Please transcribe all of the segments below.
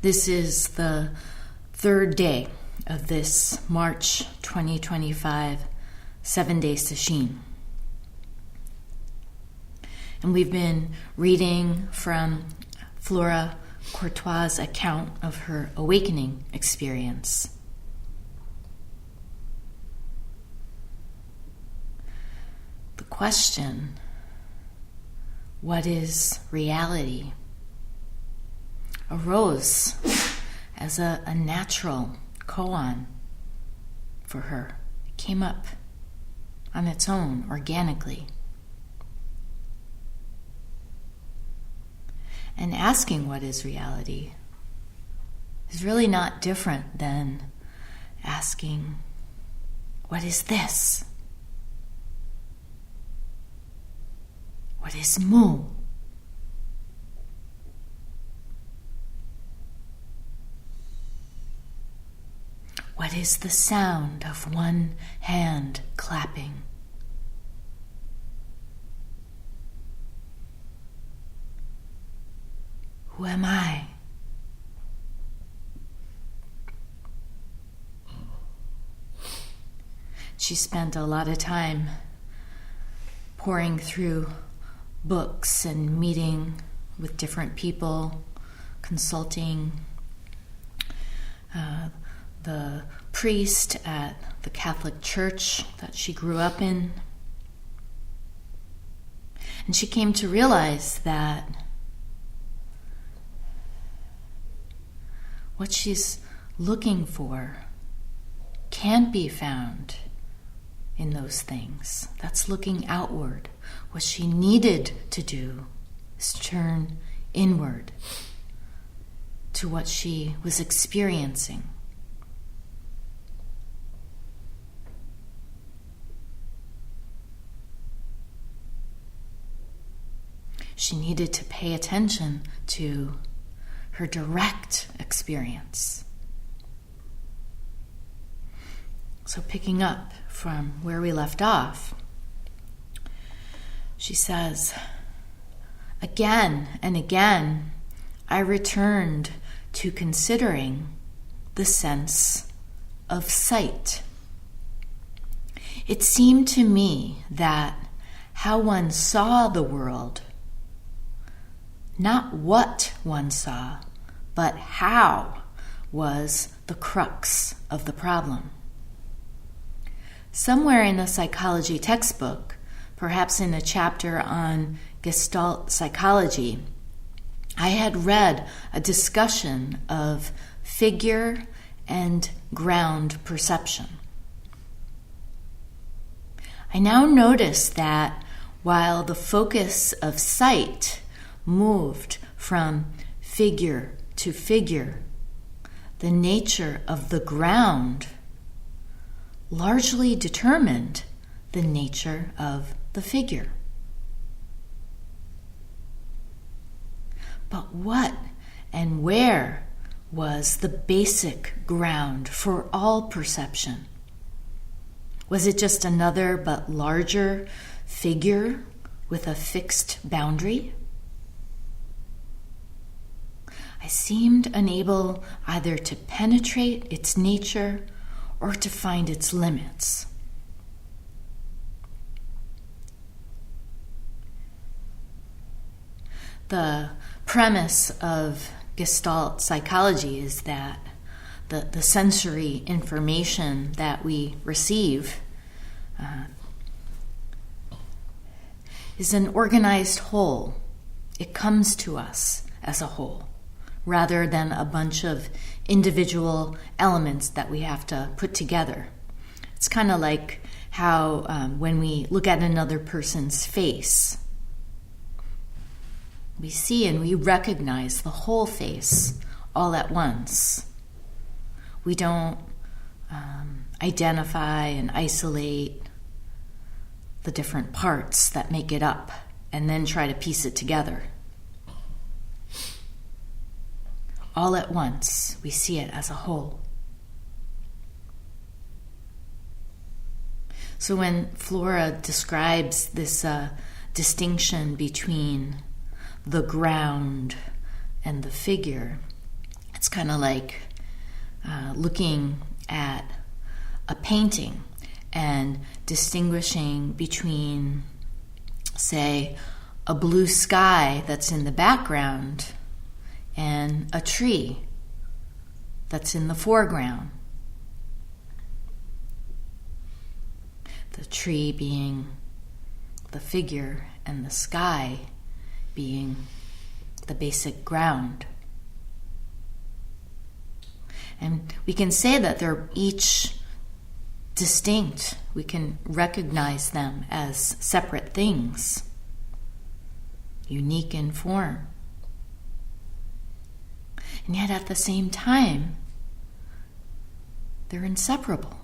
This is the third day of this March 2025 7-day session. And we've been reading from Flora Courtois' account of her awakening experience. The question, what is reality, arose as a natural koan for her. It came up on its own, organically. And asking what is reality is really not different than asking, what is this? What is mu? What is the sound of one hand clapping? Who am I? She spent a lot of time poring through books and meeting with different people, consulting the priest at the Catholic Church that she grew up in. And she came to realize that what she's looking for can't be found in those things. That's looking outward. What she needed to do is turn inward to what she was experiencing. She needed to pay attention to her direct experience. So picking up from where we left off, she says, again and again, I returned to considering the sense of sight. It seemed to me that how one saw the world, not what one saw, but how, was the crux of the problem. Somewhere in a psychology textbook, perhaps in a chapter on Gestalt psychology, I had read a discussion of figure and ground perception. I now notice that while the focus of sight moved from figure to figure, the nature of the ground largely determined the nature of the figure. But what and where was the basic ground for all perception? Was it just another but larger figure with a fixed boundary? I seemed unable either to penetrate its nature or to find its limits. The premise of Gestalt psychology is that the sensory information that we receive is an organized whole. It comes to us as a whole, rather than a bunch of individual elements that we have to put together. It's kind of like how when we look at another person's face, we see and we recognize the whole face all at once. We don't identify and isolate the different parts that make it up and then try to piece it together. All at once, we see it as a whole. So when Flora describes this distinction between the ground and the figure, It's kind of like looking at a painting and distinguishing between, say, a blue sky that's in the background and a tree that's in the foreground. The tree being the figure and the sky being the basic ground. And we can say that they're each distinct. We can recognize them as separate things, unique in form. And yet at the same time, they're inseparable.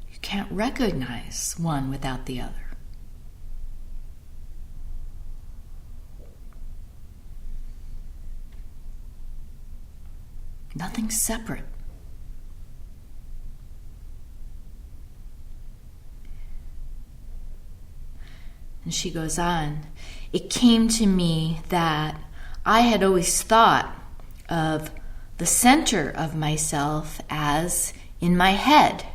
You can't recognize one without the other. Nothing's separate. And she goes on, it came to me that I had always thought of the center of myself as in my head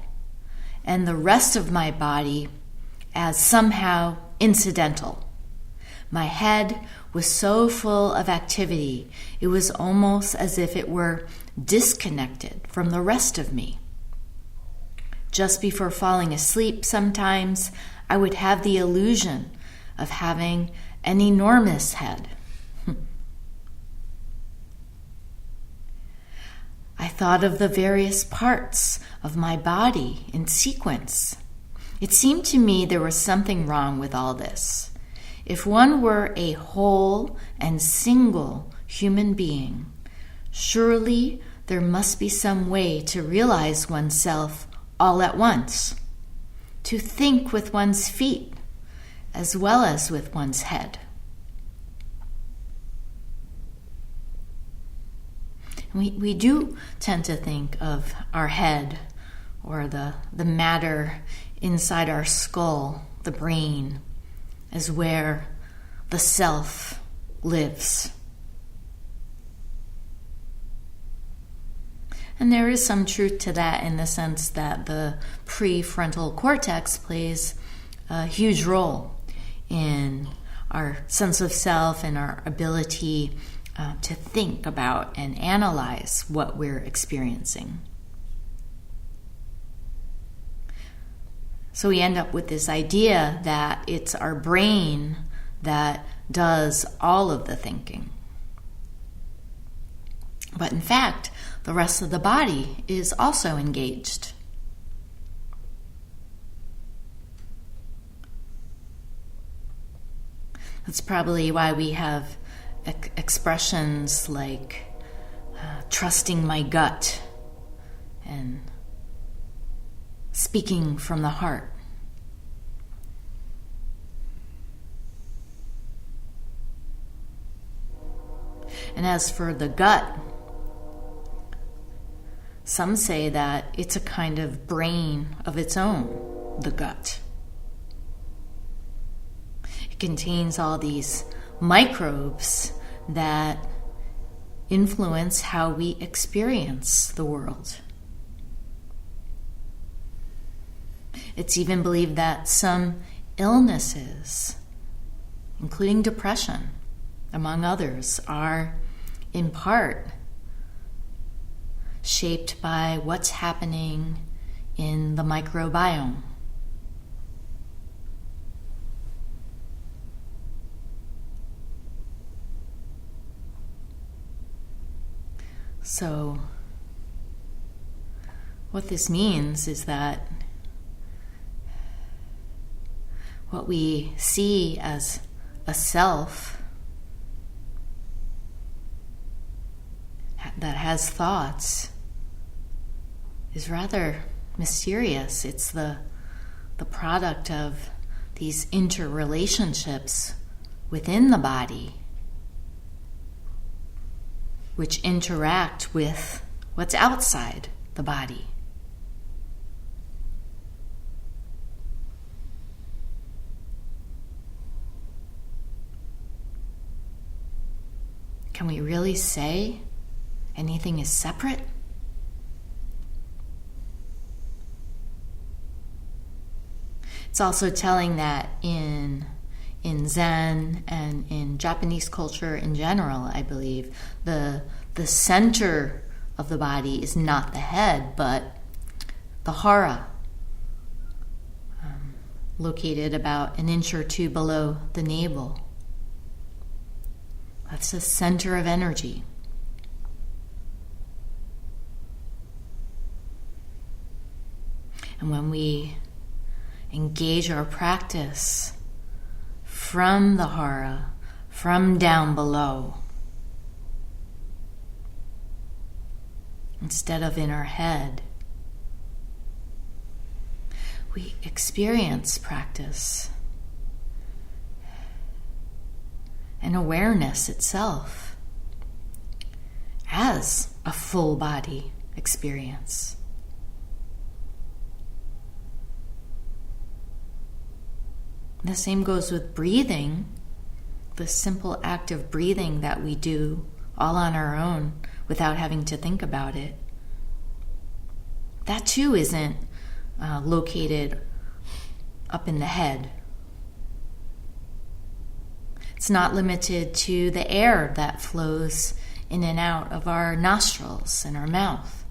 and the rest of my body as somehow incidental. My head was so full of activity, it was almost as if it were disconnected from the rest of me. Just before falling asleep, sometimes I would have the illusion of having an enormous head. I thought of the various parts of my body in sequence. It seemed to me there was something wrong with all this. If one were a whole and single human being, surely there must be some way to realize oneself all at once, to think with one's feet as well as with one's head. We do tend to think of our head or the matter inside our skull, the brain, as where the self lives. And there is some truth to that in the sense that the prefrontal cortex plays a huge role in our sense of self and our ability to think about and analyze what we're experiencing. So we end up with this idea that it's our brain that does all of the thinking. But in fact, the rest of the body is also engaged. That's probably why we have expressions like trusting my gut and speaking from the heart. And as for the gut, some say that it's a kind of brain of its own, the gut. It contains all these microbes that influence how we experience the world. It's even believed that some illnesses, including depression, among others, are in part shaped by what's happening in the microbiome. So, what this means is that what we see as a self that has thoughts is rather mysterious. It's the product of these interrelationships within the body, which interact with what's outside the body. Can we really say anything is separate? It's also telling that in Zen and in Japanese culture in general, I believe, the center of the body is not the head, but the hara, located about an inch or two below the navel. That's the center of energy. And when we engage our practice from the hara, from down below, instead of in our head, we experience practice and awareness itself as a full body experience. The same goes with breathing, the simple act of breathing that we do all on our own without having to think about it. That too isn't located up in the head. It's not limited to the air that flows in and out of our nostrils and our mouth.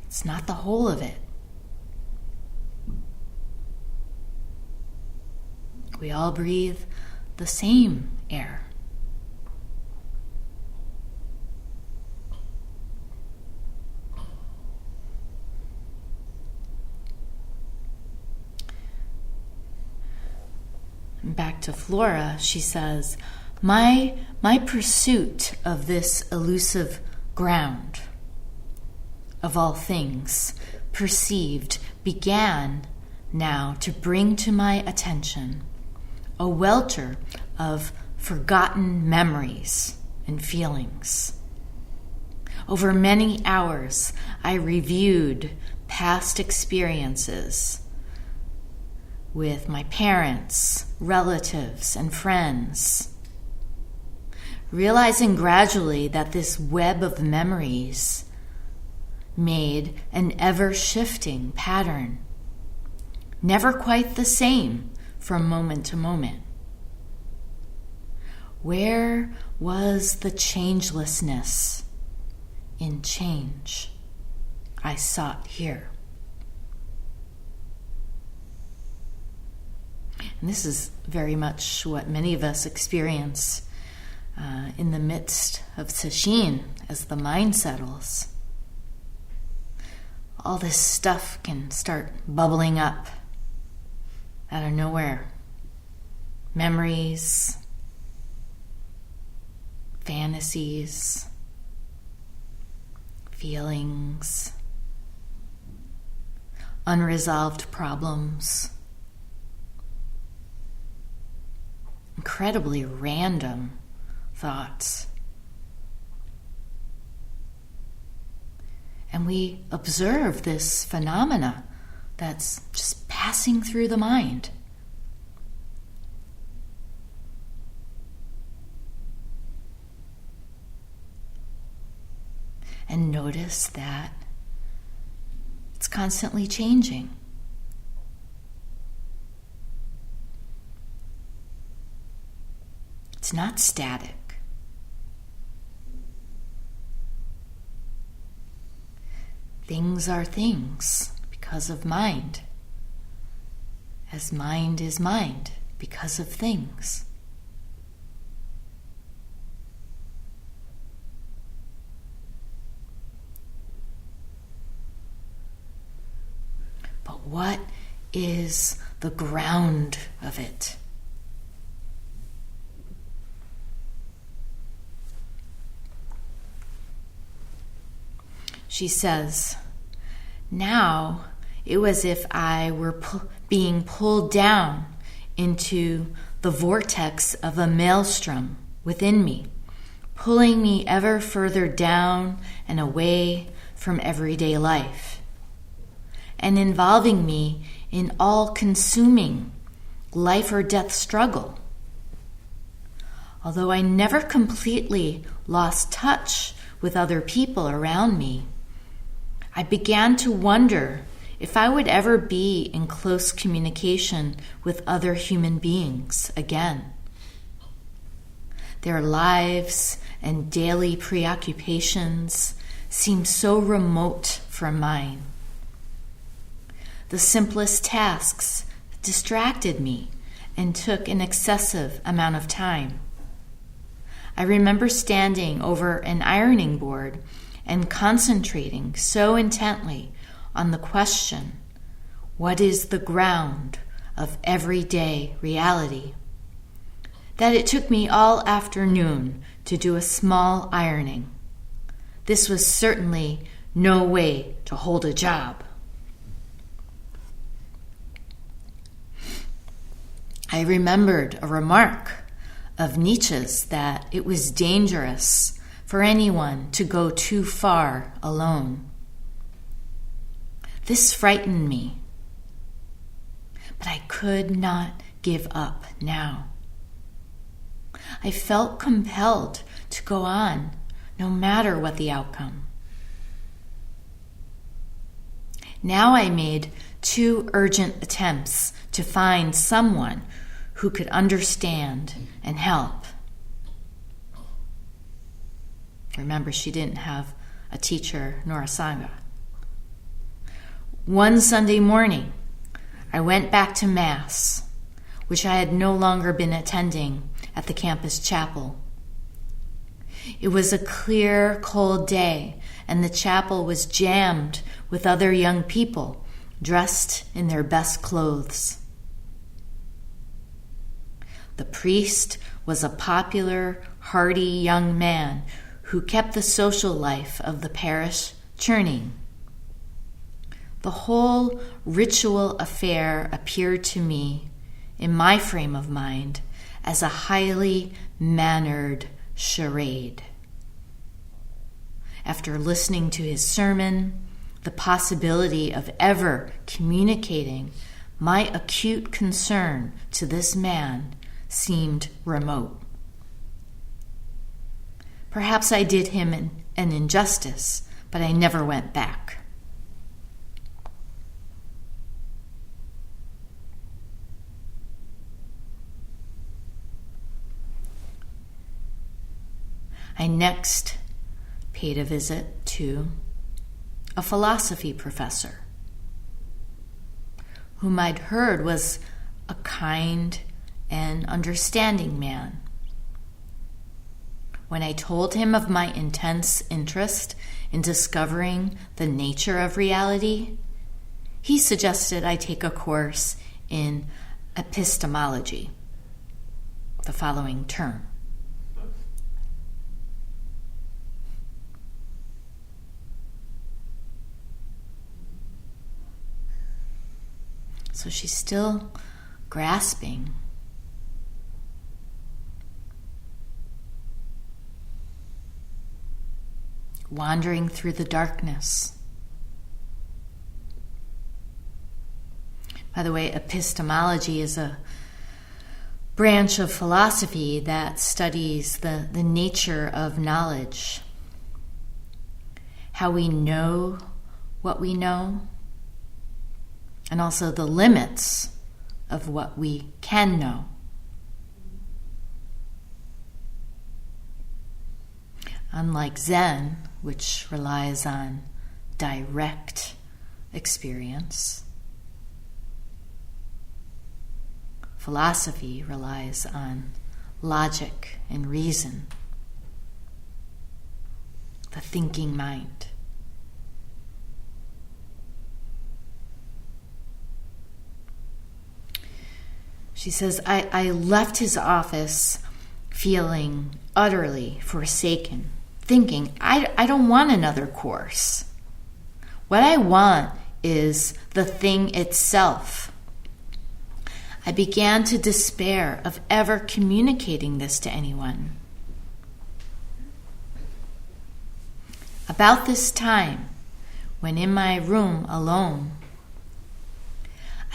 It's not the whole of it. We all breathe the same air. Back to Flora, she says, my pursuit of this elusive ground, of all things perceived, began now to bring to my attention a welter of forgotten memories and feelings. Over many hours, I reviewed past experiences with my parents, relatives, and friends, realizing gradually that this web of memories made an ever-shifting pattern, never quite the same from moment to moment. Where was the changelessness in change I sought here? And this is very much what many of us experience in the midst of sesshin as the mind settles. All this stuff can start bubbling up out of nowhere. Memories, fantasies, feelings, unresolved problems, incredibly random thoughts. And we observe this phenomena that's just passing through the mind. And notice that it's constantly changing. It's not static. Things are things because of mind, as mind is mind because of things. But what is the ground of it? She says, now it was as if I were being pulled down into the vortex of a maelstrom within me, pulling me ever further down and away from everyday life, and involving me in all-consuming life or death struggle. Although I never completely lost touch with other people around me, I began to wonder if I would ever be in close communication with other human beings again. Their lives and daily preoccupations seemed so remote from mine. The simplest tasks distracted me and took an excessive amount of time. I remember standing over an ironing board and concentrating so intently on the question, what is the ground of everyday reality, that it took me all afternoon to do a small ironing. This was certainly no way to hold a job. I remembered a remark of Nietzsche's that it was dangerous for anyone to go too far alone. This frightened me, but I could not give up now. I felt compelled to go on, no matter what the outcome. Now I made 2 urgent attempts to find someone who could understand and help. Remember, she didn't have a teacher nor a sangha. One Sunday morning, I went back to Mass, which I had no longer been attending at the campus chapel. It was a clear, cold day, and the chapel was jammed with other young people dressed in their best clothes. The priest was a popular, hearty young man who kept the social life of the parish churning. The whole ritual affair appeared to me, in my frame of mind, as a highly mannered charade. After listening to his sermon, the possibility of ever communicating my acute concern to this man seemed remote. Perhaps I did him an injustice, but I never went back. I next paid a visit to a philosophy professor, whom I'd heard was a kind and understanding man. When I told him of my intense interest in discovering the nature of reality, he suggested I take a course in epistemology the following term. So she's still grasping. Wandering through the darkness. By the way, epistemology is a branch of philosophy that studies the nature of knowledge, how we know what we know, and also the limits of what we can know. Unlike Zen, which relies on direct experience, philosophy relies on logic and reason, the thinking mind. She says, I left his office feeling utterly forsaken, thinking, I don't want another course. What I want is the thing itself. I began to despair of ever communicating this to anyone. About this time, when in my room alone,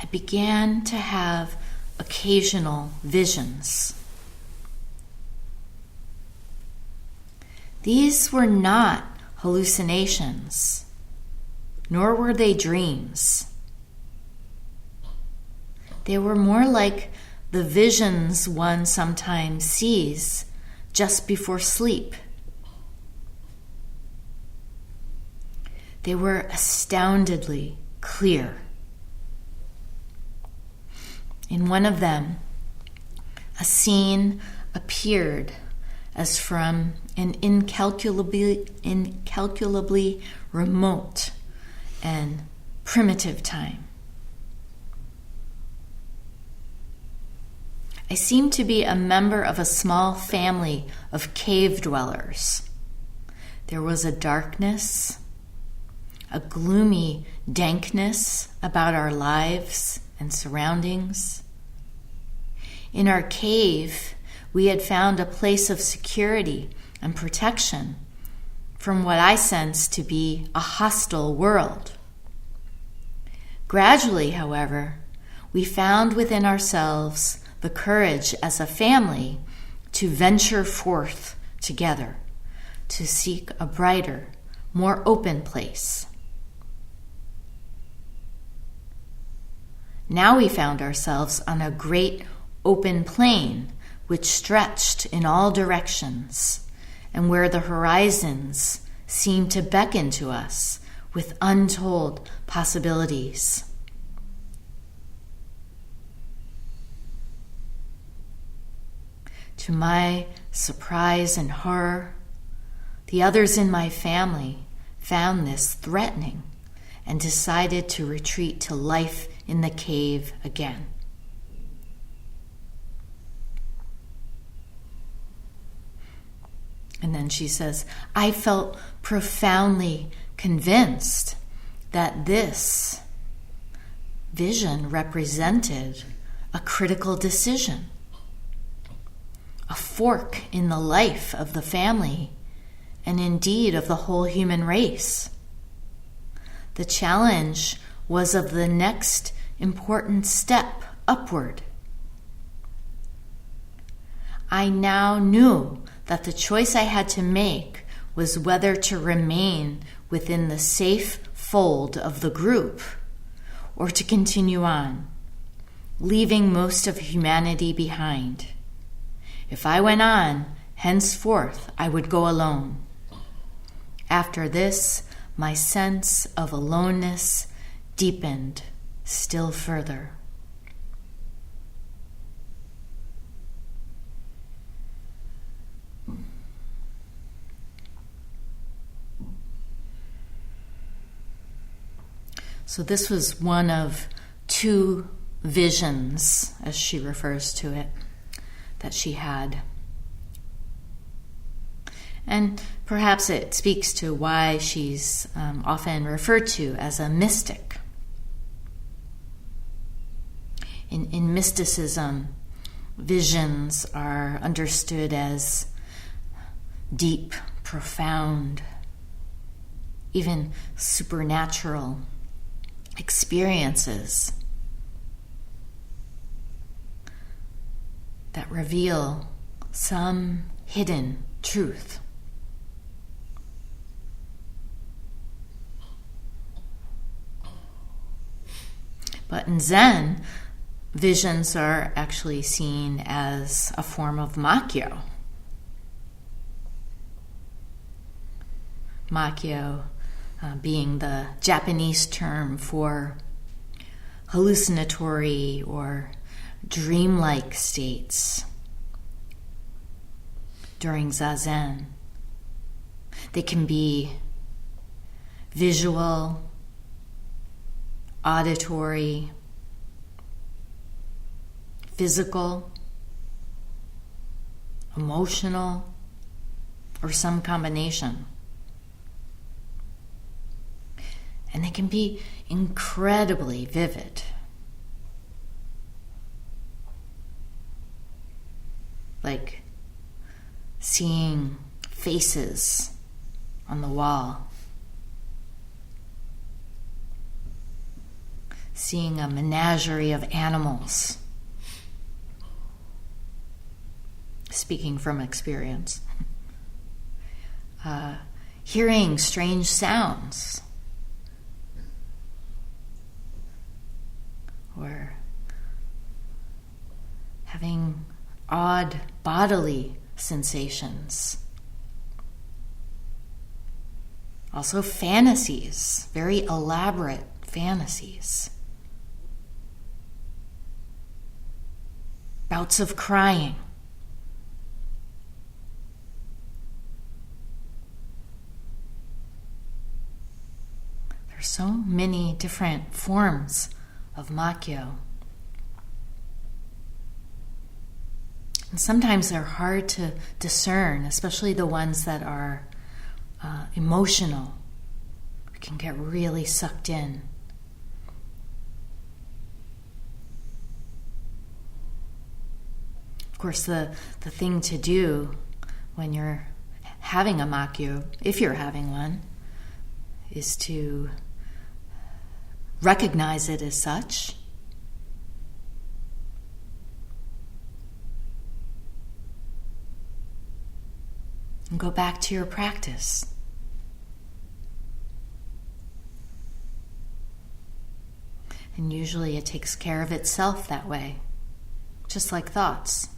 I began to have occasional visions. These were not hallucinations, nor were they dreams. They were more like the visions one sometimes sees just before sleep. They were astoundingly clear. In one of them, a scene appeared as from an incalculably remote and primitive time. I seemed to be a member of a small family of cave dwellers. There was a darkness, a gloomy dankness about our lives and surroundings. In our cave, we had found a place of security and protection from what I sensed to be a hostile world. Gradually, however, we found within ourselves the courage as a family to venture forth together to seek a brighter, more open place. Now we found ourselves on a great open plain which stretched in all directions and where the horizons seemed to beckon to us with untold possibilities. To my surprise and horror, the others in my family found this threatening and decided to retreat to life in the cave again. And then she says, I felt profoundly convinced that this vision represented a critical decision, a fork in the life of the family, and indeed of the whole human race. The challenge was of the next important step upward. I now knew that the choice I had to make was whether to remain within the safe fold of the group or to continue on, leaving most of humanity behind. If I went on, henceforth I would go alone. After this, my sense of aloneness deepened still further. So this was one of two visions, as she refers to it, that she had. And perhaps it speaks to why she's often referred to as a mystic. In mysticism, visions are understood as deep, profound, even supernatural experiences that reveal some hidden truth. But in Zen, visions are actually seen as a form of makyo. Makyo being the Japanese term for hallucinatory or dreamlike states during Zazen. They can be visual, auditory, physical, emotional, or some combination. And they can be incredibly vivid. Like seeing faces on the wall, seeing a menagerie of animals speaking from experience. Hearing strange sounds, or having odd bodily sensations. Also fantasies, very elaborate fantasies. Bouts of crying. There's so many different forms of Makyo. And sometimes they're hard to discern, especially the ones that are emotional. We can get really sucked in. Of course, the thing to do when you're having a Makyo, if you're having one, is to recognize it as such. And go back to your practice. And usually it takes care of itself that way, just like thoughts.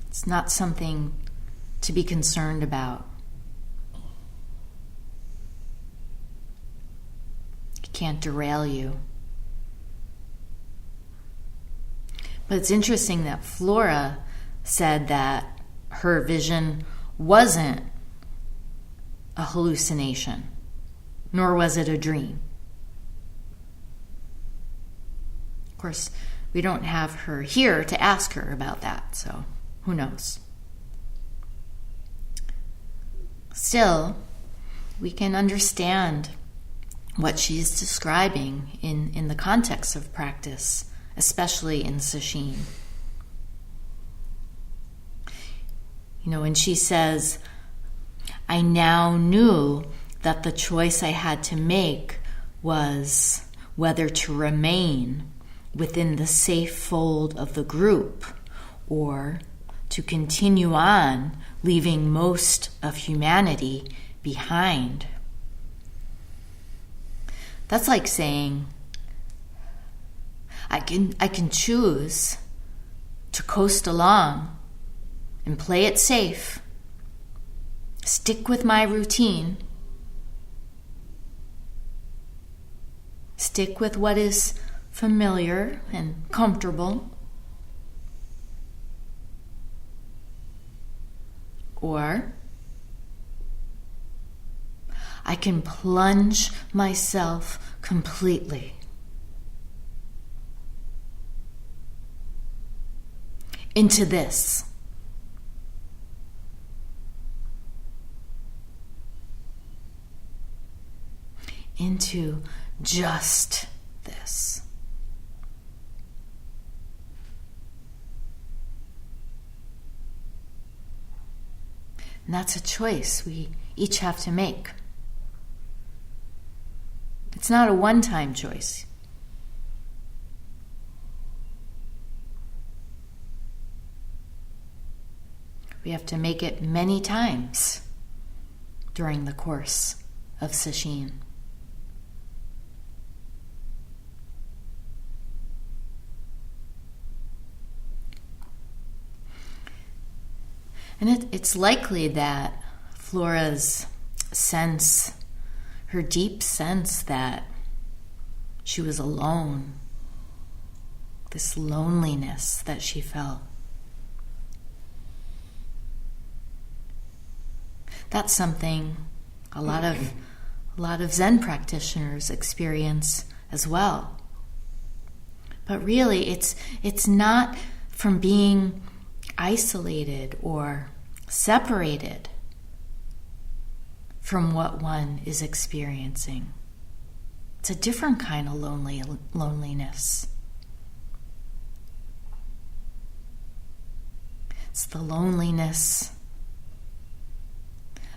It's not something to be concerned about. It can't derail you. But it's interesting that Flora said that her vision wasn't a hallucination, nor was it a dream. Of course, we don't have her here to ask her about that, so who knows? Still, we can understand what she's describing in the context of practice, especially in sesshin. You know, when she says, I now knew that the choice I had to make was whether to remain within the safe fold of the group or to continue on, leaving most of humanity behind. That's like saying, I can choose to coast along and play it safe, stick with my routine, stick with what is familiar and comfortable, or I can plunge myself completely into this. Into just this. And that's a choice we each have to make. It's not a one-time choice. We have to make it many times during the course of sesshin. And it's likely that Flora's sense, her deep sense that she was alone, this loneliness that she felt, that's something a lot of Zen practitioners experience as well. But really, it's not from being isolated or separated from what one is experiencing. It's a different kind of loneliness. It's the loneliness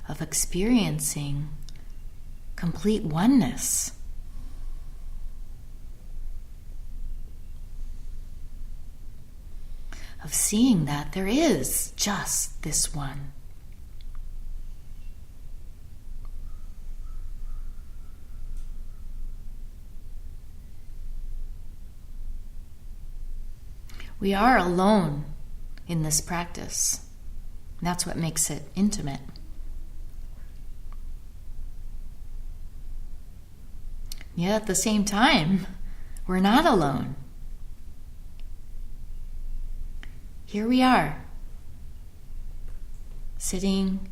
of experiencing complete oneness. of seeing that there is just this one. We are alone in this practice. That's what makes it intimate. Yet at the same time, we're not alone. Here we are, sitting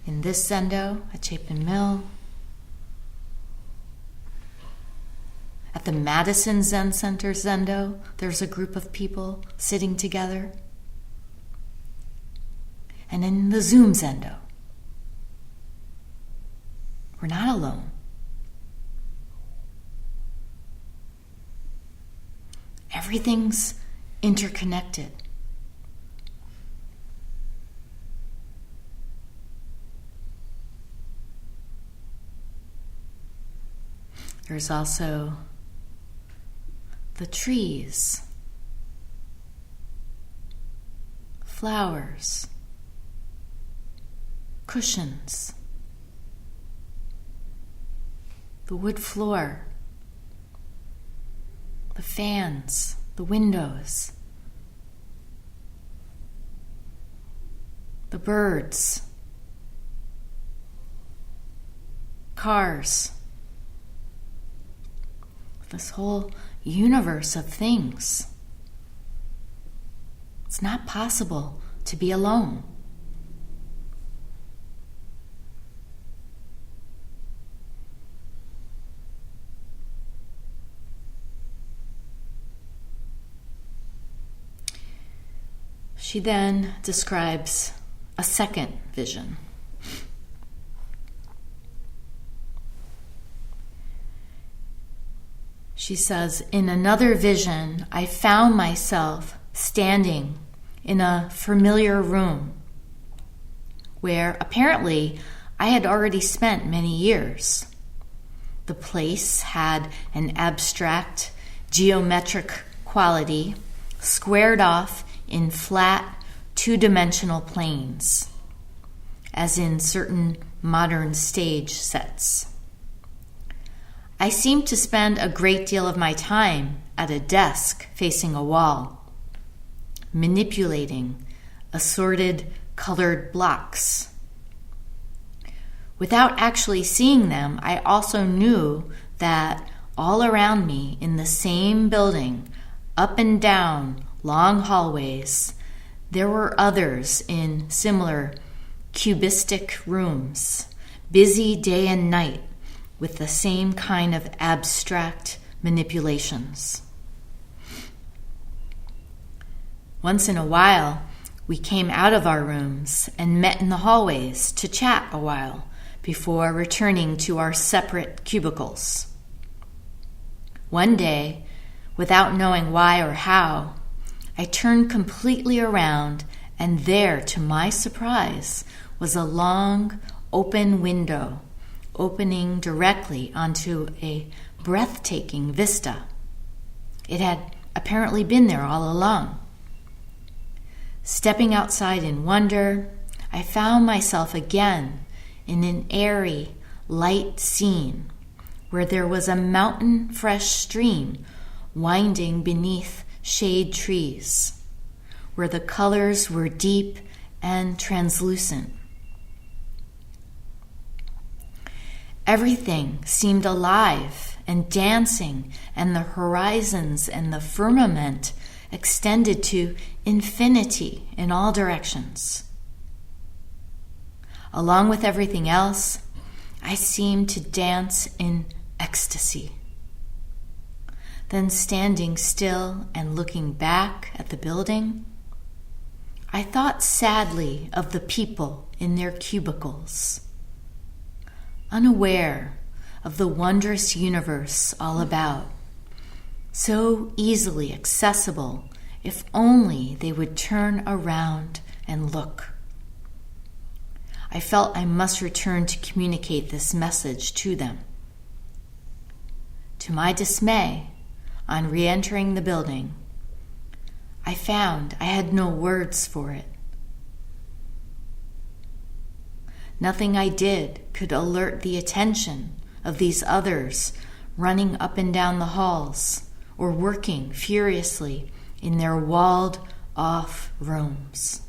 in this zendo at Chapin Mill, at the Madison Zen Center zendo, there's a group of people sitting together. And in the Zoom zendo, we're not alone. Everything's interconnected. There's also the trees, flowers, cushions, the wood floor, the fans, the windows, the birds, cars, this whole universe of things. It's not possible to be alone. She then describes a second vision. She says, in another vision, I found myself standing in a familiar room where apparently I had already spent many years. The place had an abstract, geometric quality, squared off in flat, two-dimensional planes, as in certain modern stage sets. I seemed to spend a great deal of my time at a desk facing a wall, manipulating assorted colored blocks. Without actually seeing them, I also knew that all around me in the same building, up and down long hallways, there were others in similar cubistic rooms, busy day and night, with the same kind of abstract manipulations. Once in a while, we came out of our rooms and met in the hallways to chat a while before returning to our separate cubicles. One day, without knowing why or how, I turned completely around, and there, to my surprise, was a long, open window opening directly onto a breathtaking vista. It had apparently been there all along. Stepping outside in wonder, I found myself again in an airy, light scene where there was a mountain-fresh stream winding beneath shade trees, where the colors were deep and translucent. Everything seemed alive and dancing, and the horizons and the firmament extended to infinity in all directions. Along with everything else, I seemed to dance in ecstasy. Then, standing still and looking back at the building, I thought sadly of the people in their cubicles, unaware of the wondrous universe all about, so easily accessible if only they would turn around and look. I felt I must return to communicate this message to them. To my dismay, on re-entering the building, I found I had no words for it. Nothing I did could alert the attention of these others running up and down the halls or working furiously in their walled-off rooms.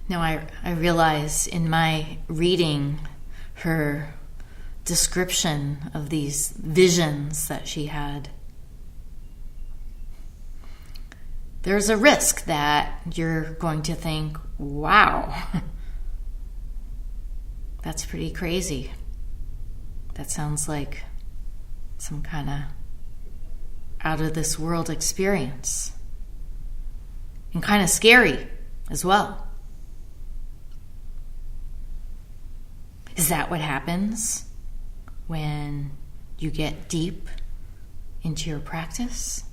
Now I realize in my reading her description of these visions that she had, there's a risk that you're going to think, wow, that's pretty crazy. That sounds like some kind of out of this world experience. And kind of scary as well. Is that what happens when you get deep into your practice?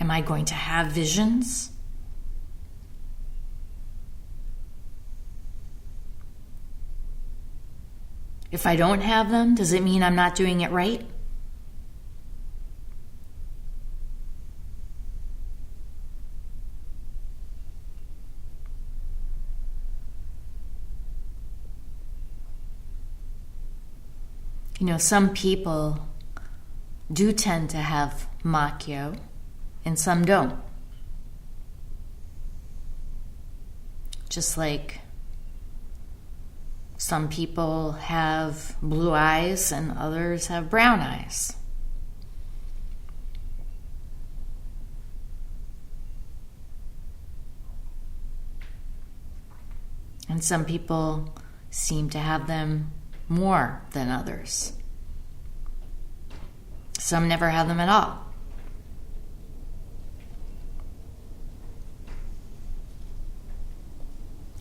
Am I going to have visions? If I don't have them, does it mean I'm not doing it right? You know, some people do tend to have makyo, and some don't. Just like some people have blue eyes and others have brown eyes. And some people seem to have them more than others. Some never have them at all.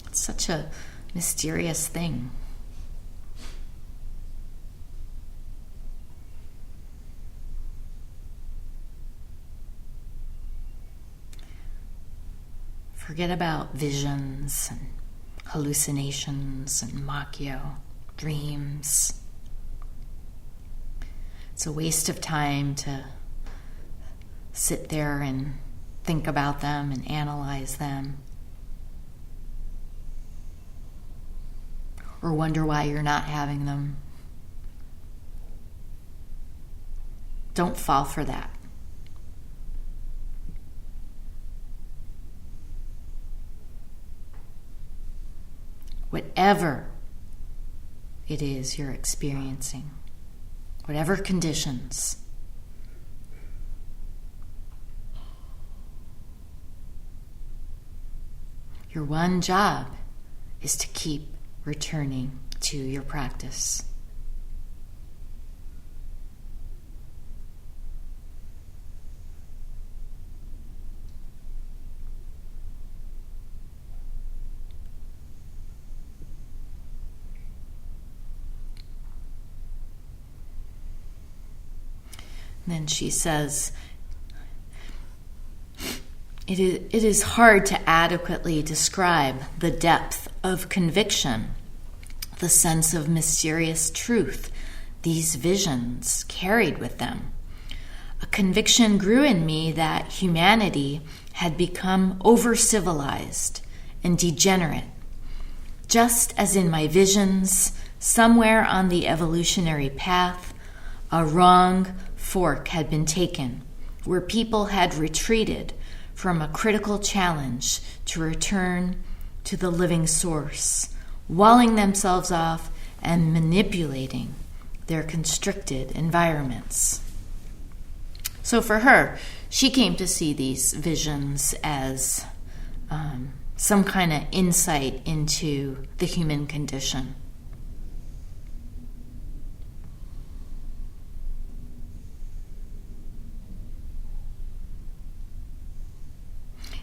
It's such a mysterious thing. Forget about visions and hallucinations and makyo, dreams. It's a waste of time to sit there and think about them and analyze them. Or wonder why you're not having them. Don't fall for that. Whatever it is you're experiencing, whatever conditions, your one job is to keep returning to your practice. And then she says, It is hard to adequately describe the depth of conviction, the sense of mysterious truth these visions carried with them. A conviction grew in me that humanity had become over-civilized and degenerate. Just as in my visions, somewhere on the evolutionary path, a wrong fork had been taken, where people had retreated from a critical challenge to return to the living source, walling themselves off and manipulating their constricted environments. So for her, she came to see these visions as some kind of insight into the human condition.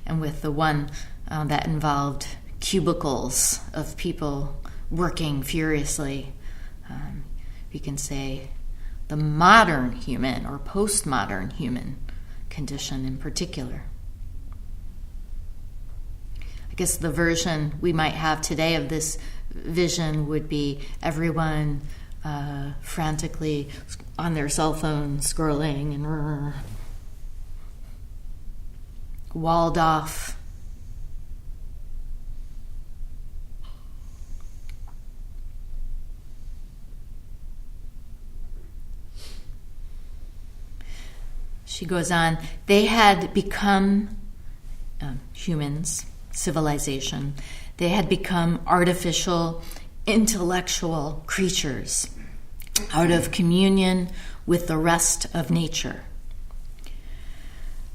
And with the one that involved cubicles of people working furiously, we can say the modern human or postmodern human condition in particular. I guess the version we might have today of this vision would be everyone frantically on their cell phone scrolling and walled off. She goes on, they had become, humans, civilization, they had become artificial, intellectual creatures out of communion with the rest of nature.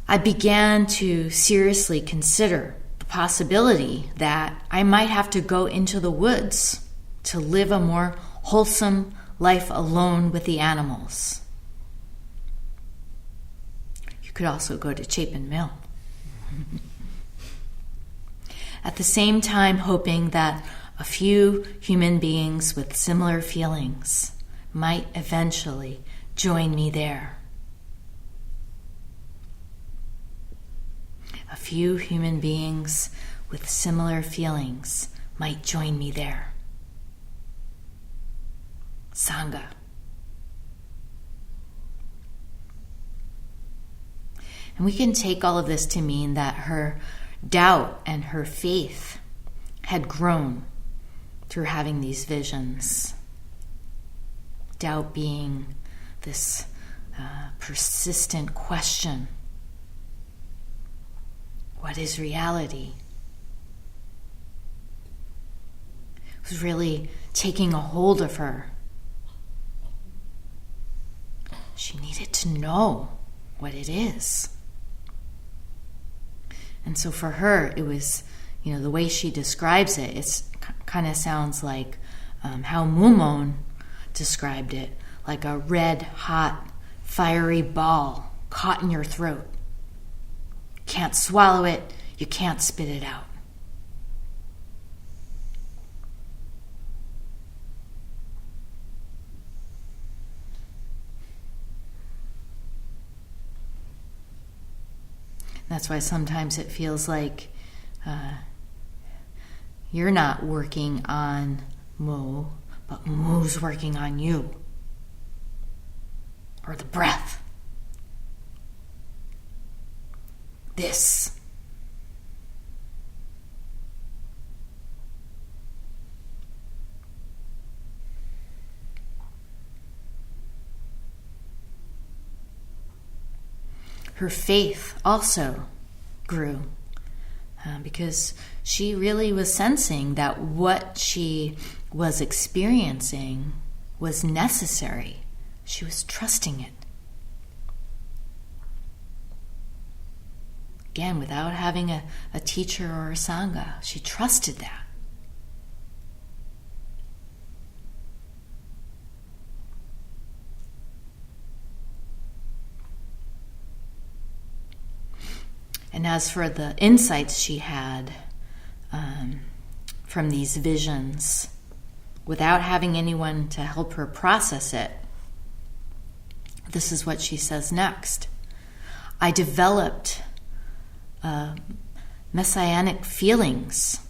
I began to seriously consider the possibility that I might have to go into the woods to live a more wholesome life alone with the animals. You could also go to Chapin Mill. At the same time, hoping that a few human beings with similar feelings might eventually join me there. A few human beings with similar feelings might join me there. Sangha. And we can take all of this to mean that her doubt and her faith had grown through having these visions. Doubt being this persistent question. What is reality? It was really taking a hold of her. She needed to know what it is. And so for her, it was, the way she describes it, it kind of sounds like how Mumon described it, like a red, hot, fiery ball caught in your throat. You can't swallow it, you can't spit it out. That's why sometimes it feels like you're not working on Mu, but Mu's working on you. Or the breath. This. Her faith also grew because she really was sensing that what she was experiencing was necessary. She was trusting it. Again, without having a teacher or a sangha, she trusted that. And as for the insights she had from these visions, without having anyone to help her process it, this is what she says next. I developed messianic feelings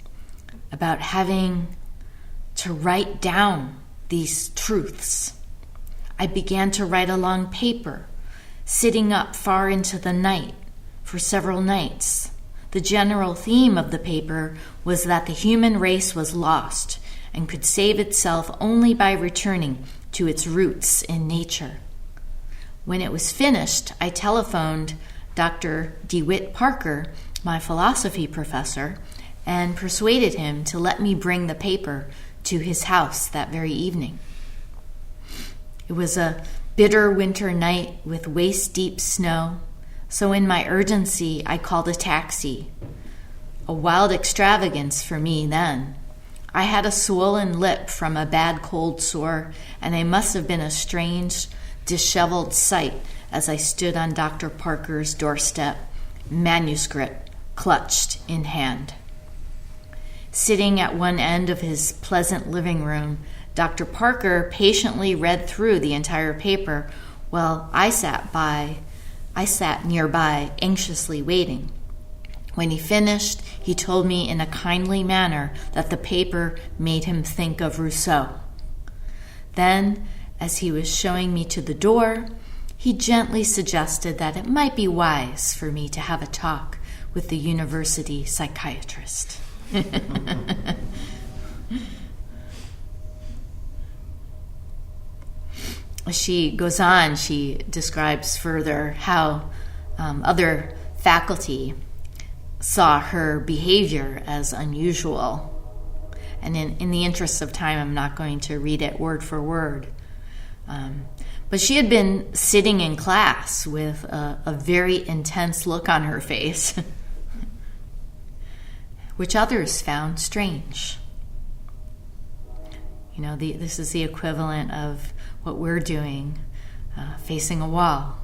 about having to write down these truths. I began to write along paper, sitting up far into the night for several nights. The general theme of the paper was that the human race was lost and could save itself only by returning to its roots in nature. When it was finished, I telephoned Dr. DeWitt Parker, my philosophy professor, and persuaded him to let me bring the paper to his house that very evening. It was a bitter winter night with waist-deep snow, so in my urgency, I called a taxi. A wild extravagance for me then. I had a swollen lip from a bad cold sore, and I must have been a strange, disheveled sight as I stood on Dr. Parker's doorstep, manuscript clutched in hand. Sitting at one end of his pleasant living room, Dr. Parker patiently read through the entire paper while I sat nearby, anxiously waiting. When he finished, he told me in a kindly manner that the paper made him think of Rousseau. Then, as he was showing me to the door, he gently suggested that it might be wise for me to have a talk with the university psychiatrist. She goes on, she describes further how other faculty saw her behavior as unusual. And in the interest of time, I'm not going to read it word for word. But she had been sitting in class with a very intense look on her face, which others found strange. You know, this is the equivalent of what we're doing, facing a wall.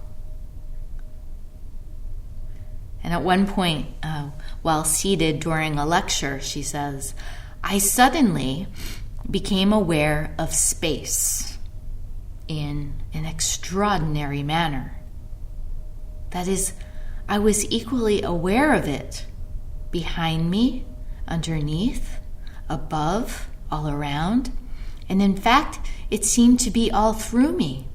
And at one point, while seated during a lecture, she says, I suddenly became aware of space in an extraordinary manner. That is, I was equally aware of it behind me, underneath, above, all around, and in fact, it seemed to be all through me.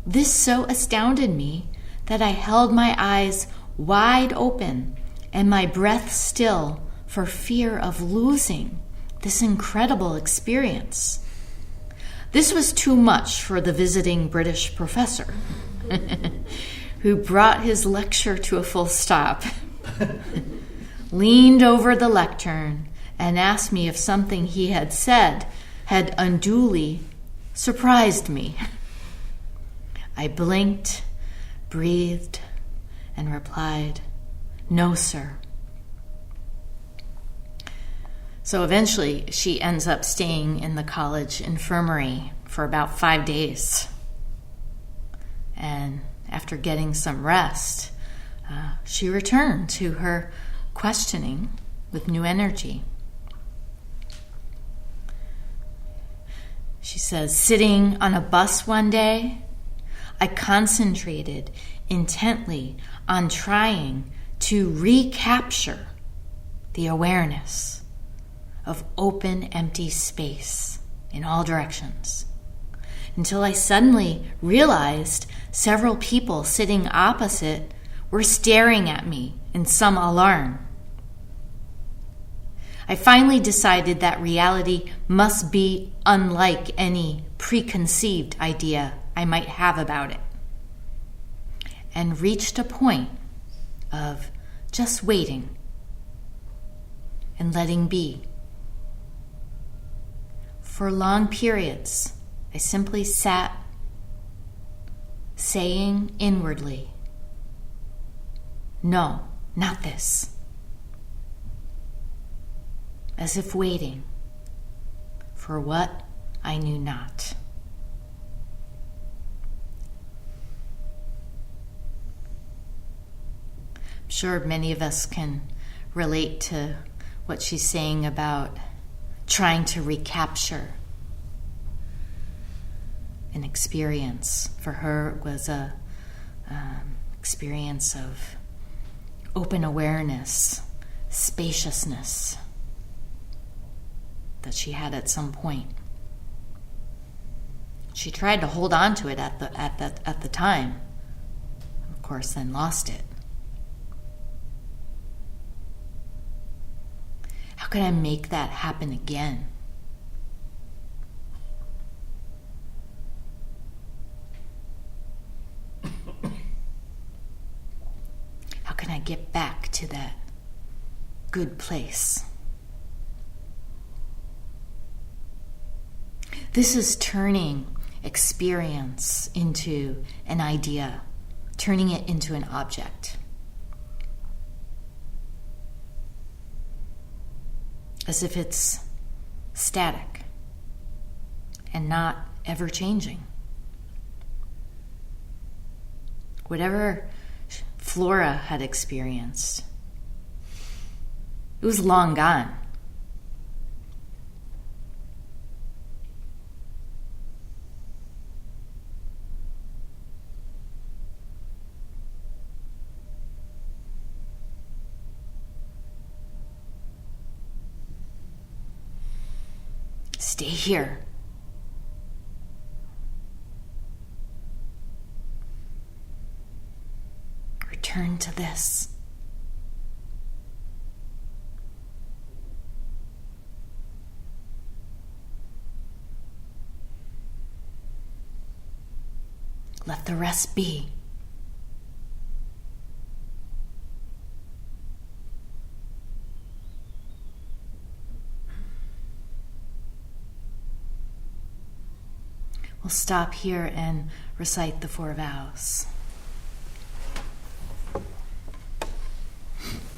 This so astounded me that I held my eyes wide open and my breath still for fear of losing this incredible experience. This was too much for the visiting British professor, who brought his lecture to a full stop, leaned over the lectern, and asked me if something he had said had unduly surprised me. I blinked, breathed, and replied, "No, sir." So eventually she ends up staying in the college infirmary for about 5 days. And after getting some rest, she returned to her questioning with new energy. She says, sitting on a bus one day, I concentrated intently on trying to recapture the awareness of open, empty space in all directions, until I suddenly realized several people sitting opposite were staring at me in some alarm. I finally decided that reality must be unlike any preconceived idea I might have about it, and reached a point of just waiting and letting be. For long periods, I simply sat, saying inwardly, "No, not this," as if waiting for what I knew not. I'm sure many of us can relate to what she's saying about trying to recapture an experience. For her, it was a experience of open awareness, spaciousness that she had at some point. She tried to hold on to it at the time, of course, then lost it. How could I make that happen again? How can I get back to that good place? This is turning experience into an idea, turning it into an object, as if it's static and not ever changing. Whatever Flora had experienced, it was long gone. Stay here. Return to this. Let the rest be. We'll stop here and recite the 4 vows.